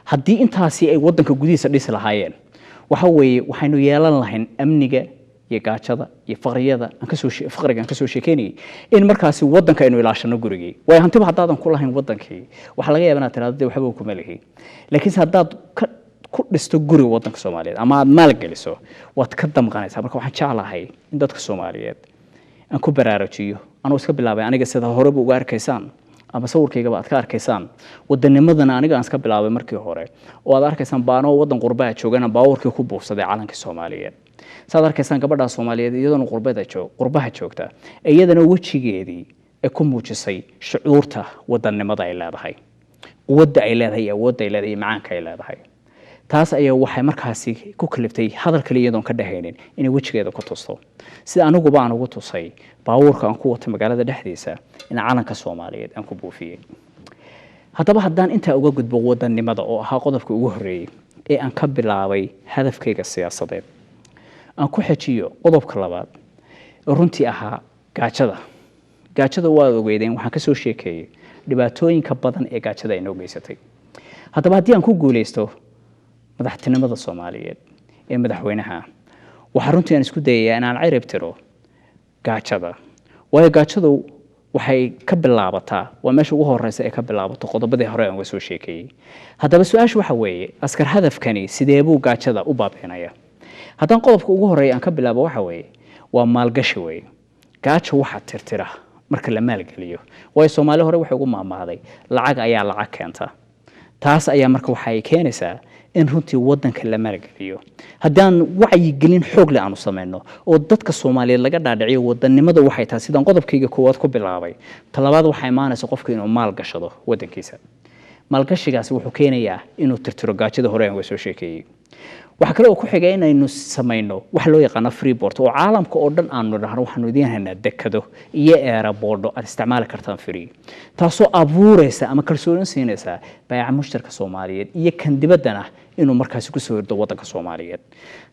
haddii intaasi ay waddanka gudihiisa dhisi lahaayeen waxa weeye waxaynu yeelan lahayn amniga iyo gaajada iyo faqriyada faqriga aan ka soo sheekeynay in markaasi waddanka aynu ilaashano gurigii way hantiba haddaadan ku lahayn waddankii waxa laga yaabaa inaad tiraahdo waxba ku maleeyahay laakiin haddaad ku dhisto guri waddanka Soomaaliyeed ama aad maal geliso waad ka damqanaysaa marka waxaan jeclahay in dadka Soomaaliyeed aan ku baraarujiyo anoo iska bilaabay aniga sida hore ugu arkaysaan ama sawirkayga aad ka arkaysaan wadanimadana aniga aan iska bilaabay markii hore oo aad arkaysaan baano waddan qurbaha joogana baawarkii ku buufsaday calanka Soomaaliyeed saad arkaysaan gabadha Soomaaliyeed iyadoo qurbaha joogta iyadana wajigeedii ay ku muujisay shucuurta wadannimada ay leedahay quwadda ay leedahay awoodda ay leedahay macaanka ay leedahay taas ayaa waxay markaasi ku kaliftay hadal kale iyadoon ka dhahaynin inay wajigeeda ku tusto sida anigu baan ugu tusay baawarka aan ku wato magaalada dhexdiisa in calanka Soomaaliyeed aan ku buufiyay haddaba haddaan inta uga gudbo wadannimada oo ahaa qodobka ugu horeeyay ee aan ka bilaabay hadafkayga siyaasadeed aan ku xajiyo qodobka labaad runtii ahaa gaajada waa ogeydeen waxaan ka soo sheekeeyay dhibaatooyinka badan ee gaajada ay noo geysatay haddaba haddii aan ku guuleysto madaxtinimada Soomaaliyeed ee madaxweynaha waxa runtii aan isku dayayaa in aan cirib tiro gaajada waayo gaajadu waxay ka bilaabataa waa meesha ugu horeysa ee ka bilaabato qodobadii hore aan soo sheekeeyay haddaba su'aashu waxa weeye askar hadafkani sidee buu gaajada u baabiinaya haddaan qodobka ugu horeeya aan ka bilaabo waxa weeye waa maalgashi weeye gaajo waxa tirtira marka la maalgeliyo way Soomaali hore waxay ugu maamaaday lacag ayaa lacag keenta taas ayaa marka waxay keenaysaa in runtii waddanka la maalgeliyo haddaan wacyi gelin xoog leh aanu sameeyno oo dadka Soomaaliyeed laga dhaadhiciyo wadannimada waxay tahay sidaan qodobkayga koowaad ku bilaabay talabaad waxay imaanaysaa qofka inuu maal gashado waddankiisa maalgashigaasi wuxuu keenayaa inuu tirtiro gaajada hore aan soo sheekeeyay waxa kale oo ku xigay inaynu sameeyno wax loo yaqaan Freeport oo caalamka oo dhan aanu dhahno waxaanu idin haynaa dekado iyo aeroboordo aad isticmaali kartaan free taasoo abuuraysa ama kalsooni siinaysa baayaca mushtarka Soomaaliyeed iyo kan dibaddana inuu markaas ku soo hirdo waddanka Soomaaliyeed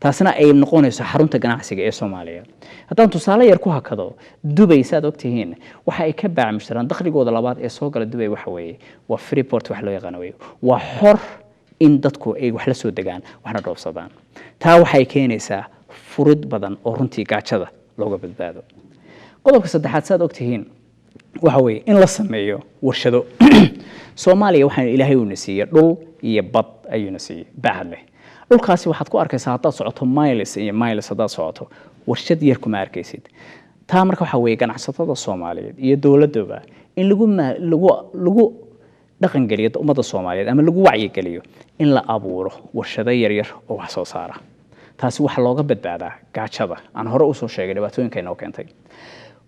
taasna ay noqonayso xarunta ganacsiga ee Soomaaliya haddaan tusaale yar ku hakado Dubai saad ogtihiin waxa ay ka baac mushtaraan dakhligooda labaad ee soo gala Dubai waxa weeye waa Freeport wax loo yaqaan waa xor in dadku ay wax la soo degaan waxna dhoofsadaan taa waxay keenaysaa furid badan oo runtii gaajada looga badbaado qodobka saddexaad saad ogtihiin waxa weeye in la sameeyo warshado Soomaaliya waxaan Ilaahay u nasiiyay dhul iyo bad ayuu nasiiyay baaxad leh dhulkaasi waxaad ku arkaysaa hadaad socoto miles hadaad socoto warshad yar kuma arkaysid taa marka waxa weeye ganacsatada Soomaaliyeed iyo dawladaba in lagu dhaqan galiyo ummadda Soomaaliyeed ama lagu wacyi galiyo in la abuuro warshado yar oo wax soo saara taasi waxa looga badbaadaa gaajada aan hore u soo sheegay dhibaatooyinka inoo keentay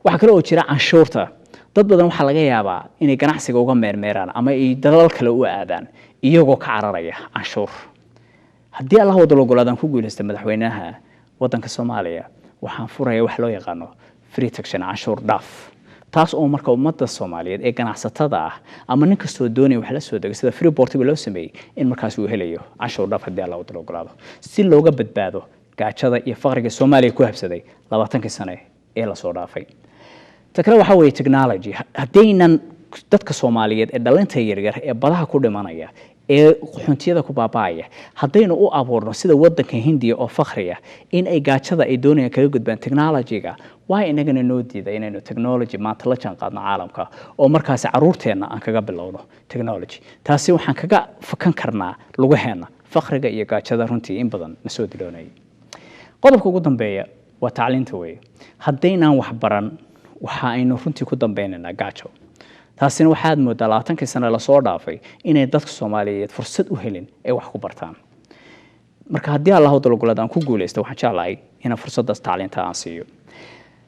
waxa kale oo jira canshuurta dad badan waxa laga yaabaa inay ganacsiga uga meermeeraan ama ay dalal kale u aadaan iyagoo ka cararaya canshuur haddii Allah wada ogolaadaan ku guuleysta madaxweynaha waddanka Soomaaliya waxaan furayaa wax loo yaqaan free taxation canshuur dhaaf taas oo marka ummadda Soomaaliyeed ee ganacsatada ah ama nin kastoo doonaya wax la soo dego sida Freeport loo sameeyay in markaas uu helayo canshuur dhaaf haddii Allah wada ogolaado si looga badbaado gaajada iyo faqriga Soomaaliya ku habsaday 20 sano ee la soo dhaafay ta kale waxa weeye technology haddaynan dadka Soomaaliyeed ee dhalinta yaryar ee badaha ku dhimanaya ee xuntiyada ku baaba'aya haddaynu u abuurno sida wadanka Hindiya oo fakhriya in ay gaajada ay doonayaan kaga gudbaan technology-ga waa inagana noo diiday inaynu technology maanta la jaanqaadno caalamka oo markaas caruurteena aan kaga bilowno technology taasi waxaan kaga fakan karnaa lugaheena fakhriga iyo gaajada runtii in badan na soo diloonay qodobka ugu dambeeya waa tacliinta weey haddaynan wax baran waxa aynu runtii ku dambeynaa gaajo taasina waxaad moodaa 20 sano la soo dhaafay inay dadka Soomaaliyeed fursad u helin ay wax ku bartaan marka haddii Allah u dalguladan ku guuleysto waxaan jeclahay in fursadaas tacliinta aan siiyo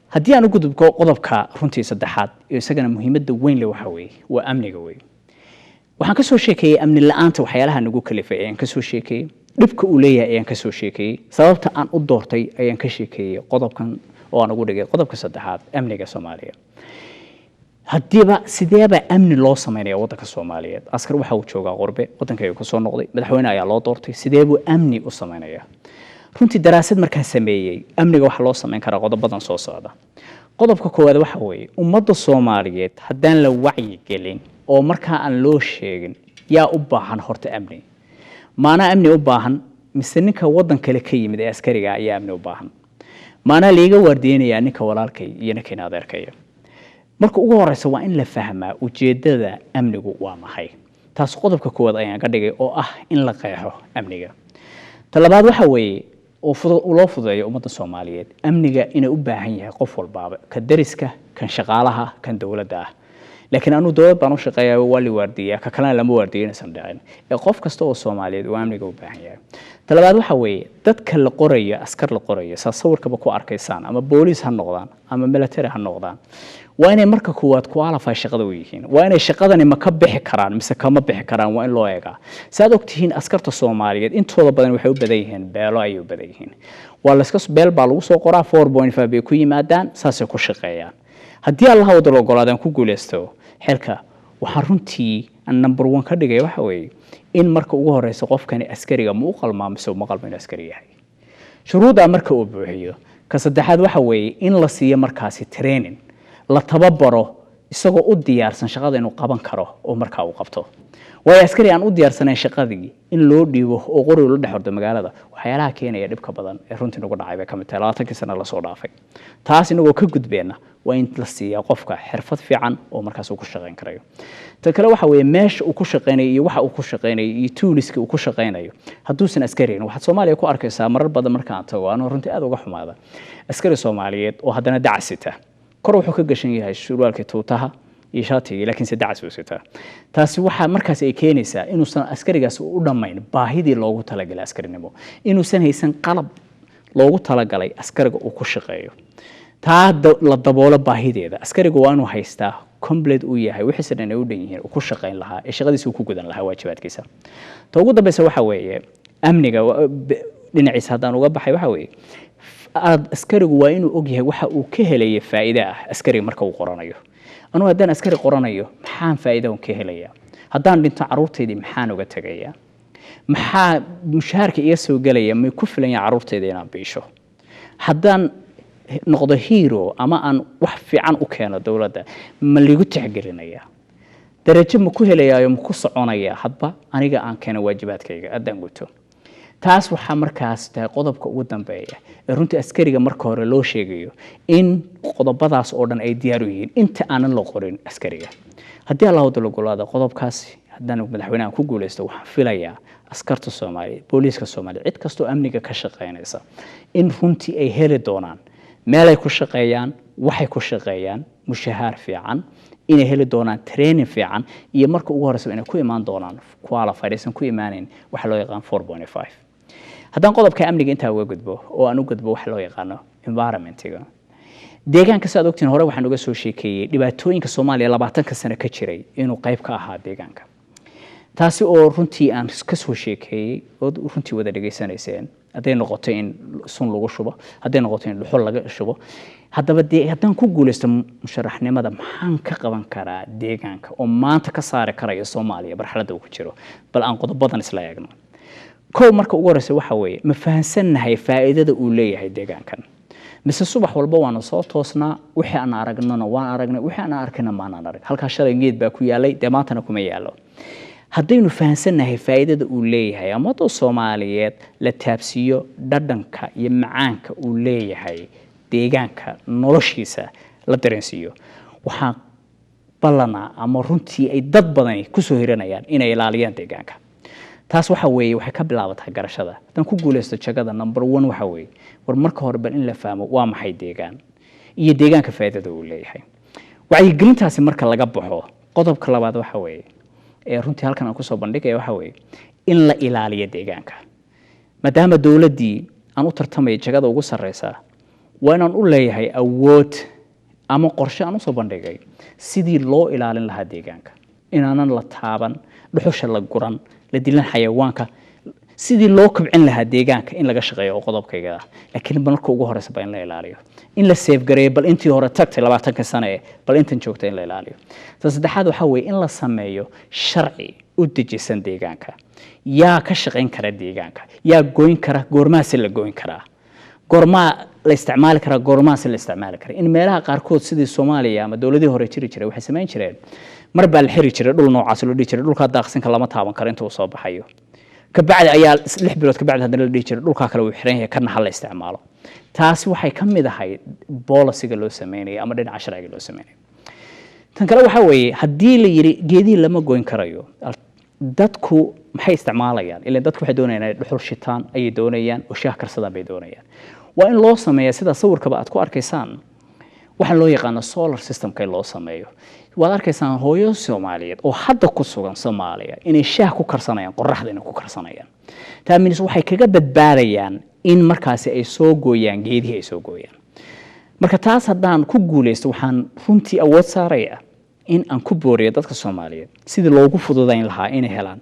haddii aan u gudubko qodobka runtii saddexaad isagana muhiimadda weyn leh waxa weeye waa amniga weey waxaan ka soo sheekayay amni la'aanta waxyaalaha nagu kalifay ayaan ka soo sheekayay dhibka uu leeyahay ayaan ka soo sheekayay sababta aan u doortay ayaan ka sheekayay qodobkan oo aan ugu dhigay qodobka saddexaad amniga Soomaaliya haddiiba sideeba amni loo sameeyo wadanka Soomaaliyeed askar waxa uu joogaa qurbe wadanka ay ku soo noqday madaxweyne ayaa loo doortay sideebu amni u sameeyaa runtii daraasad markaan sameeyay amniga waxa loo sameyn karaa qodob badan soo socda qodobka koowaad waxa weeye ummadda Soomaaliyeed haddaan la wacyi gelin oo markaa aan loo sheegin yaa u baahan horta amni maana amni u baahan mise ninka wadan kale ka yimid ee askariga ayaa amni u baahan maana liiga wardiinaya ninka walaalkay iyo ninka adeerkay marka ugu horeysa waa in la fahmaa ujeedada amnigu waa maxay taas qodobka koowaad ayaan ka dhigay oo ah in la qeexo amniga talabaad waxa weeye oo loo fududeeyo ummadda Soomaaliyeed amniga inay u baahan yahay qof walba ka dariska kan shaqaalaha kan dawladda ah laakiin aanu dawlad baan u shaqeeyaa wali wardiya ka kalena lama wardiyaysan dhacin ee qof kasta oo Soomaaliyeed oo amniga u baahan yahay talabaad waxa weeye dadka la qorayo askar la qorayo sawirkaba ku arkaysaan ama booliis ha noqdaan ama military ha noqdaan waa inay marka kuwaad qualify shaqada u yihiin waa inay shaqadani ma ka bixi karaan mise kama bixi karaan waa in loo eega saad ogtihiin askarta Soomaaliyeed intooda badan waxay u badan yihiin beelo ay u badan yihiin waa la iska beel baa lagu soo qoraa 4.5 bay ku yimaadaan saasay ku shaqeeyaan haddii Allah u dalo ogolaadaan ku guuleysto xilka waxaan runtii number 1 ka dhigay waxa weeye in marka ugu horeysa qofkani askariga ma u qalmaamise uma qalmin askari yahay shuruuda marka uu buuxiyo ka saddexaad waxa weeye in la siiyo markaasi training la tababaro isagoo u diyaarsan shaqada inuu qaban karo oo markaa uu qabto way askari aan u diyaarsanayn shaqadii in loo dhiibo oo qori loo dhaxordo magaalada waxyaalaha keenaya dhibka badan ee runtii nagu dhacay bay kamid tahay 20 sano la soo dhaafay taas inagoo ka gudbeena waa in la siiyo qofka xirfad fiican oo markaas uu ku shaqeyn karayo tan kale waxa weeye meesha uu ku shaqeynayo iyo waxa uu ku shaqeynayo iyo tooliska uu ku shaqeynayo hadduusan askariin waxa Soomaaliya ku arkaysaa marar badan markaan tago aan runtii aad uga xumaada askari Soomaaliyeed oo haddana dacasita kor wuxuu ka gashan yahay surwaalka tuutaha iyo shaatiga laakiin si dacaas u sita taasi waxa markaas ay keenaysaa inuusan askarigaas u dhamayn baahidii loogu talagalay askarinimo inuusan haysan qalab loogu talagalay askariga uu ku shaqeeyo taa la daboolo baahideeda askariga waa inuu haystaa complete uu yahay wixii sadan ay u dhan yihiin uu ku shaqeyn lahaa ee shaqadiisa uu ku gudan lahaa waajibaadkiisa ta ugu dambaysa waxa weeye amniga dhinaciisa haddaan uga baxay waxa weeye askarigu waa inuu og yahay waxa uu ka helay faa'iido ah askariga marka uu qoranayo anuu haddaan askari qoranayo maxaan faa'iido ka helayaa haddaan dhinto caruurteedii maxaan uga tagayaa maxaa mushaharka iga soo galaya ma ku filan yahay caruurteedii inaan biisho haddaan noqdo hero ama aan wax fiican u keeno dawladda ma ligu tixgelinaya darajo ma ku helayaa ma ku soconaya hadba aniga aan keeno waajibaadkayga adan guto taas waxa markaas tahay qodobka ugu dambeeya ee runtii askariga marka hore loo sheegayo in qodobadaas oo dhan ay diyaar u yihiin inta aanan la qorin askariga haddii Allah wada lagolaada qodobkaas haddana madaxweynaha ku guuleysto waxaan filayaa askarta Soomaaliyeed booliiska Soomaaliyeed cid kasto amniga ka shaqeynaysa in runtii ay heli doonaan meel ay ku shaqeeyaan waxay ku shaqeeyaan mushahar fiican inay heli doonaan training fiican iyo marka ugu horeysa inay ku imaan doonaan qualified aysan ku imaaneen waxa loo yaqaan 4.5 haddaan qodobka amniga intaa uga gudbo oo aan u gudbo waxa loo yaqaano environmentiga deegaanka saad ogtiin hore waxaan uga soo sheekeeyay dhibaatooyinka Soomaaliya 20 sano ka jiray inuu qayb ka ahaa deegaanka taasi oo runtii aan ka soo sheekeeyay oo runtii wada dhageysanayseen haday noqoto in sun lagu shubo haday noqoto in dhuxul laga shubo haddaba haddaan ku guuleysto musharaxnimada maxaan ka qaban karaa deegaanka oo maanta ka saari karaya Soomaaliya barxaladda uu ku jiro bal aan qodobadan isla eegno marka ugu horeysa waxa weeye ma fahansanahay faa'iidada uu leeyahay deegaankan mise subax walba waanu soo toosnaa wixii aan aragnana waan aragnay wixii aan arkayna maanan arag halka shalay geed baa ku yaalay de maantana kuma yaalo haddaynu fahansanahay faa'iidada uu leeyahay ama dad Soomaaliyeed la taabsiyo dhadhanka iyo macaanka uu leeyahay deegaanka noloshiisa la dareensiyo waxa balana ama runtii ay dad badan ku soo hiranayaan inay ilaaliyaan deegaanka taas waxa weeye waxay ka bilaabataa garashada tan ku guuleysto jagada number 1 waxa weeye war marka hore bal in la fahmo waa maxay deegaan iyo deegaanka faa'iidada uu leeyahay wacyigelintaasi marka laga baxo qodobka labaad waxa weeye ee runtii halkan aan ku soo bandhigay waxa weeye in la ilaaliyo deegaanka maadaama dawladii aan u tartamay jagada ugu sareysa waa inaan u leeyahay awood ama qorshe aan u soo bandhigay sidii loo ilaalin lahaa deegaanka inaanan la taaban dhuxusha la guran la dilan xayawaanka sidii loo kobcin lahaa deegaanka in laga shaqeeyo qodobkayga laakiin marka ugu horeysa baa in la ilaaliyo in la safe gareeyo bal intii hore tagtay 20 sano bal intan joogtay in la ilaaliyo saddexaad waxa weeye in la sameeyo sharci u dejisan deegaanka yaa ka shaqeyn kara deegaanka yaa gooyn kara goormaa si la gooyn kara goormaa la isticmaali kara goormaa si la isticmaali kara in meelaha qaar kood sidii Soomaaliya ama dawladii hore jiray waxay sameyn jireen mar baa la xiri jiray dhul noocaas loo dhigi jiray dhulka daaqsinka lama taaban karo inta uu soo baxayo ka bacdi ayaa 6 bilood ka bacdi hadana la dhigi jiray dhulka kale uu xiran yahay kana hal isticmaalo taasi waxay ka mid ahayd policy-ga loo sameeyay ama dhinaca sharciga loo sameeyay tan kale waxa weeye hadii la yiri geedii lama goyn karayo dadku maxay isticmaalayaan ilaa dadku waxay doonayaan inay dhuxul shitaan ay doonayaan oo shaah karsadaan bay doonayaan waa in loo sameeyaa sida sawirkaba aad ku arkaysaan waxa loo yaqaan solar system-ka loo sameeyo waad arkaysaan hooyo Soomaaliyeed oo hadda ku sugan Soomaaliya inay shaah ku karsanayaan qorraxda inay ku karsanayaan taaminis waxay kaga badbaadayaan in markaasi ay soo gooyaan geedihii ay soo gooyaan marka taas haddaan ku guuleysto waxaan runtii awood saaraya in aan ku booriyo dadka Soomaaliyeed sidii loogu fududayn lahaa inay helaan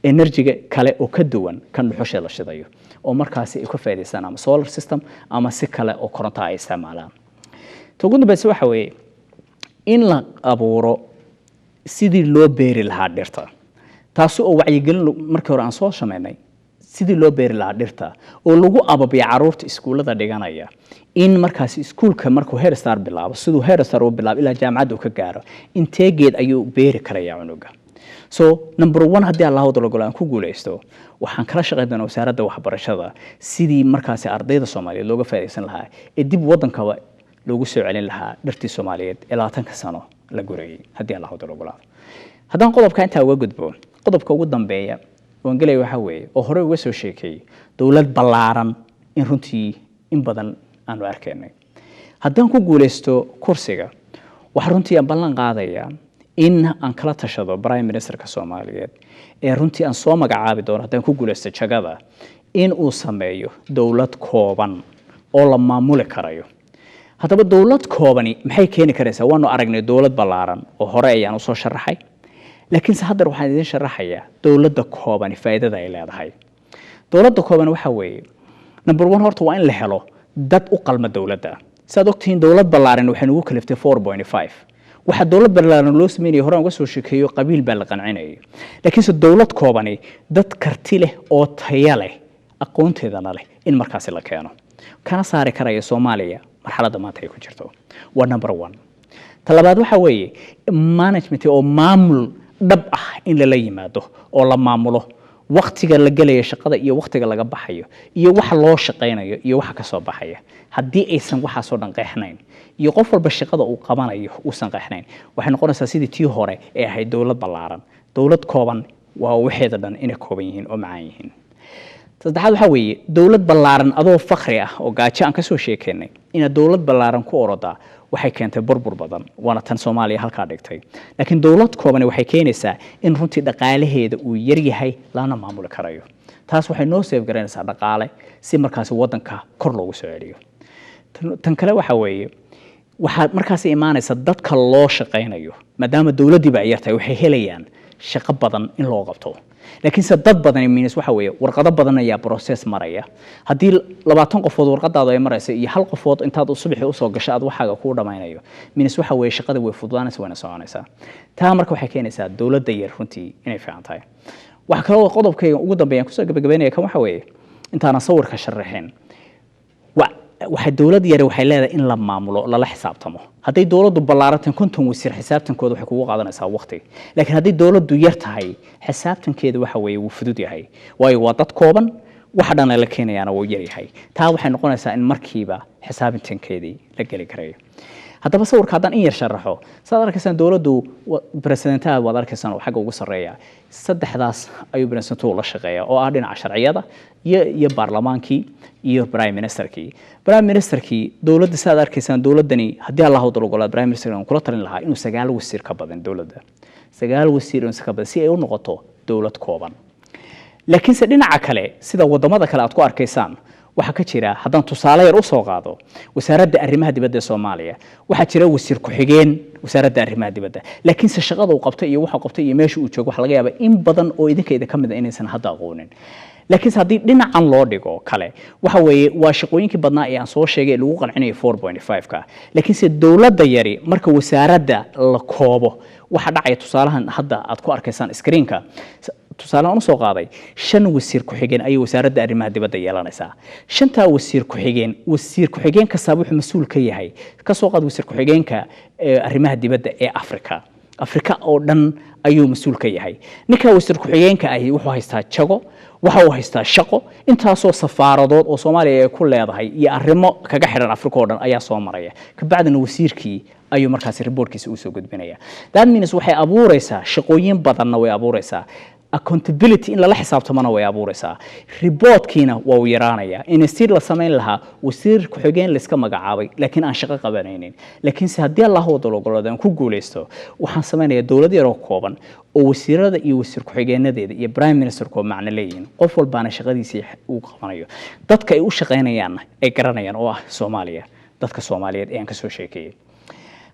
energy kale oo ka duwan kan dhuxusha la shidayo oo markaasi ay ka faa'iideystaan ama solar system ama si kale oo koronto ay isticmaalaan tooguna bas waxa weeye in la abuuro sidii loo beeri lahaa dhirta taas oo wacyigelin markii hore aan soo sameynay sidii loo beeri lahaa dhirta oo lagu ababiyo caruurta iskuulada dhiganaya in markaas iskuulka markuu heer star bilaabo sidoo heer star uu bilaabo ilaa jaamacad uu ka gaaro inteegeed ayuu beeri karayaa cunuga so number 1 hadii Allah wada golaan ku guuleysto waxaan kala shaqeynaa wasaaradda waxbarashada sidii markaas ardayda Soomaaliyeed looga faa'iideysan lahaa ee dib wadanka loogu soo celin lahaa dhirtii Soomaaliyeed ilaa 10 sano la gureeyay hadii Allah wada golaan haddaan qodobka inta uga gudbo qodobka ugu dambeeya oo galay waxa weeye oo hore uga soo sheekay dawlad ballaaran in runtii in badan aanu arkaynay haddaan ku guuleysto kursiga waxa runtii aan ballan qaadaya in aan kala tashado Prime Ministerka Soomaaliyeed ee runtii aan soo magacaabi doono haddaan ku guuleysto jagada in uu sameeyo dawlad kooban oo la maamuli karayo haddaba dawlad koobani maxay keeni karaysaa waanu aragnay dawlad ballaaran oo hore ayaan u soo sharaxay laakiin hadda waxaan idin sharaxayaa dawladda kooban faa'iidada ay leedahay dawladda kooban waxa weeye number 1 horta waa in la helo dad u qalma dawladda saad ogtiin dawlad ballaaran waxay ugu kaliftay 4.5 waxa dawlad ballaaran loo sameeyay hore uga soo sheekeeyo qabiil baa la qancinayay laakiin se dawlad koobani dad karti leh oo tayo leh aqoonteedana leh in markaas la keeno kana saari karaya Soomaaliya marxaladda maanta ay ku jirto waa number 1 talabaad waxa weeye management oo maamul dhab ah in la yimaado oo la maamulo waqtiga la galayo shaqada iyo waqtiga laga baxayo iyo waxa loo shaqeynayo iyo waxa ka soo baxaya hadii aysan waxa soo dhan qeexnayn iyo qof walba shaqada uu qabanayo uu san qeexnayn waxay noqonaysaa sidii tii hore ee ahayd dawlad ballaaran dawlad kooban waa waxeeda dhan inay kooban yihiin oo macaan yihiin saddexaad waxa weeye dawlad ballaaran adoo faqri ah oo gaajo aan ka soo sheekeynay in dawlad ballaaran ku orodaa waxay keentay burbur badan waana tan Soomaaliya halka dhigtay laakiin dawlad kooban waxay keenaysaa in runtii dhaqaalaheeda uu yar yahay lana maamuli karayo taas waxay noo save garanaysaa dhaqaale si markaas wadanka kor loogu soo celiyo tan kale waxa weeye waxa markaas iimaanaysa dadka loo shaqeynayo maadaama dawladdiiba ay yartay waxay helayaan shaqo badan in loo qabto laakiin dad badan miinas waxa weeye warqado badan ayaa process maraya hadii 20 qofood warqadaadu ay marayso iyo hal qofood intaad subaxii u soo gasho aad waxaaga ku dhamaynayo miinas waxa weeye shaqada way fududaanaysaa wayna soconaysaa taa marka waxay keenaysaa dawladda yar runtii inay fiican tahay waxa kale oo qodobkayga ugu dambeeyaan ku soo gabagabeynaya kan waxa weeye intaana sawirka sharaxeen waxa dawlad yar waxay leedahay in la maamulo la xisaabtamo haday dawladdu ballaaratan konton wasiir xisaabtankooda waxay kugu qaadanaysaa waqti laakiin haday dawladdu yar tahay xisaabtankeeda waxa weeye uu fudud yahay waayo waa dad kooban waxa dhan la keenayana wuu yar yahay taa waxay noqonaysaa in markiiba xisaabtankeedii la gali karayo haddaba sawirka haddaan in yar sharaxo saad arkaysaan dawladdu presidentaha waad arkaysaan oo xagga ugu sarreeya saddexdaas ayuu presidentuhu la shaqeeyaa oo ah dhinaca sharciyada iyo baarlamaankii iyo prime ministerkii dawladda saad arkaysaan dawladdani haddii Allah u dalgolaad prime minister aan kula talin lahaa inuu 9 wasiir ka badan dawladda 9 wasiir oo ka badan si ay u noqoto dawlad kooban laakiin se dhinaca kale sida wadamada kale aad ku arkaysaan waxa ka jira haddaan tusaale yar u soo qaado wasaaradda arrimaha dibadda ee Soomaaliya waxa jira wasiir ku xigeen wasaaradda arrimaha dibadda laakiin se shaqada uu qabtay iyo waxa qabtay iyo meesha uu joogo waxa laga yaabaa in badan oo idinka kamid ah inaysan hadda aqoonin laakiin haddii dhinacan loo dhigo kale waxa weeye waa shaqooyinkii badnaa ee aan soo sheegay lagu qancinayo 4.5 ka laakiin se dawladda yari marka wasaaradda la koobo waxa dhacay tusaalahan hadda aad ku arkaysaan screenka tusaalahan u soo qaaday 5 wasiir ku xigeen ay wasaaradda arrimaha dibadda yeelanaysaa 5 wasiir ku xigeen kasta wuxuu mas'uul ka yahay ka soo qaad wasiir ku xigeenka arrimaha dibadda ee Afrika oo dhan ayuu mas'uul ka yahay ninka wasiir ku xigeenka ay wuxuu haystaa jago waxa uu haystaa shaqo intaasoo safaaradood oo Soomaaliya ay ku leedahay iyo arrimo kaga xiran Afrika oo dhan ayaa soo maraya ka bacdina wasiirkii ayuu markaas reportkiisa u soo gudbinaya that means waxay abuuraysaa shaqooyin badanna way abuuraysaa accountability in la xisaabtamana way abuuraysaa reportkiina waa u yaraanaya in istii la sameyn lahaa wasiir ku xigeen la iska magacaabay laakiin aan shaqo qabanaynin laakiin si haddii Allah u dalgolaadaan ku guuleysto waxaan sameeynaa dawlad yar oo kooban oo wasiirada iyo wasiir ku xigeenadeeda iyo prime minister ko macna leeyihiin qof walbaana shaqadiisa uu qabanayo dadka ay u shaqeynayaan ay garanayaan oo ah Soomaaliya dadka Soomaaliyeed ee aan ka soo sheekeeyay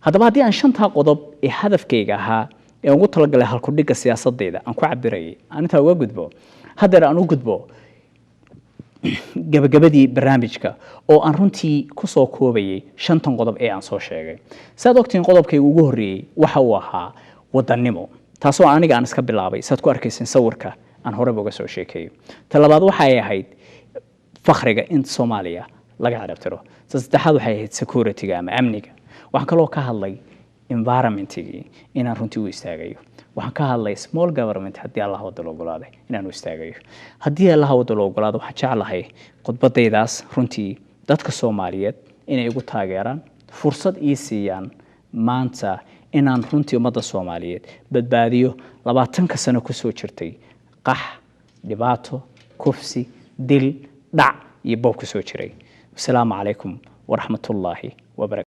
haddaba haddii aan 5 qodob ee hadafkayga ahaa ee ugu talagalay halku dhiga siyaasadeeda aan ku cabiray aan inta uga gudbo haddana aan u gudbo gabagabadii barnaamijka oo aan runtii ku soo koobayay 5 qodob ee aan soo sheegay saad ogtiin qodobkay ugu horeeyay waxa uu ahaa wadannimo taasoo aniga aan iska bilaabay saad ku arkaysan sawirka aan hore uga soo sheekeeyay talabaad waxa ay ahayd fakhriga in Soomaaliya laga carabtiro saddexaad waxay ahayd security-ga ama amniga waxaan kaloo ka hadlay environment-igi inaan runtii u istaagayo waxaan ka hadlay small government haddii Allah wada loo ogolaaday inaan u istaagayo haddii Allah wada loo ogolaado waxaan jeclahay khudbadaydaas runtii dadka Soomaaliyeed inay ugu taageeraan fursad ii siiyaan maanta inaan runtii ummadda Soomaaliyeed badbaadiyo 20 sano ku soo jirtay qax dhibaato kufsi dil dhac iyo boob ku soo jiray assalaamu calaykum waraxmatullaahi wabarakaatuh